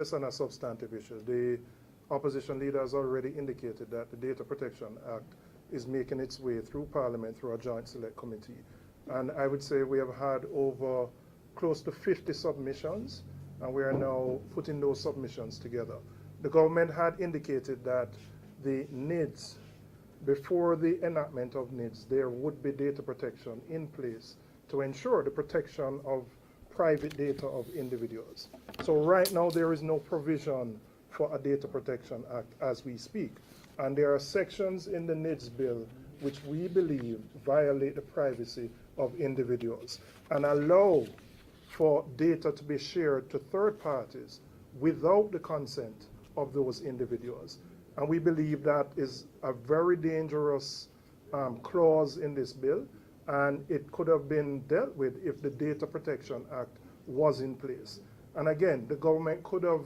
It's on a substantive issue. The opposition leader has already indicated that the Data Protection Act is making its way through Parliament through a joint select committee. And I would say we have had over close to 50 submissions, and we are now putting those submissions together. The government had indicated that the NIDS, before the enactment of NIDS, there would be data protection in place to ensure the protection of private data of individuals. So right now there is no provision for a Data Protection Act as we speak. And there are sections in the NIDS bill which we believe violate the privacy of individuals and allow for data to be shared to third parties without the consent of those individuals. And we believe that is a very dangerous clause in this bill, and it could have been dealt with if the Data Protection Act was in place. And again, the government could have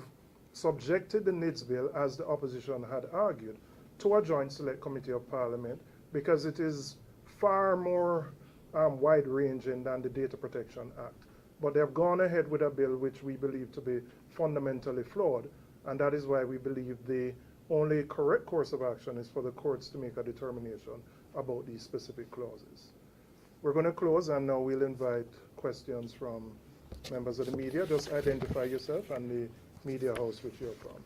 subjected the NIDS bill, as the opposition had argued, to a joint select committee of Parliament because it is far more wide-ranging than the Data Protection Act. But they have gone ahead with a bill which we believe to be fundamentally flawed, and that is why we believe the only correct course of action is for the courts to make a determination about these specific clauses. We're going to close, and now we'll invite questions from members of the media. Just identify yourself and the media house which you're from.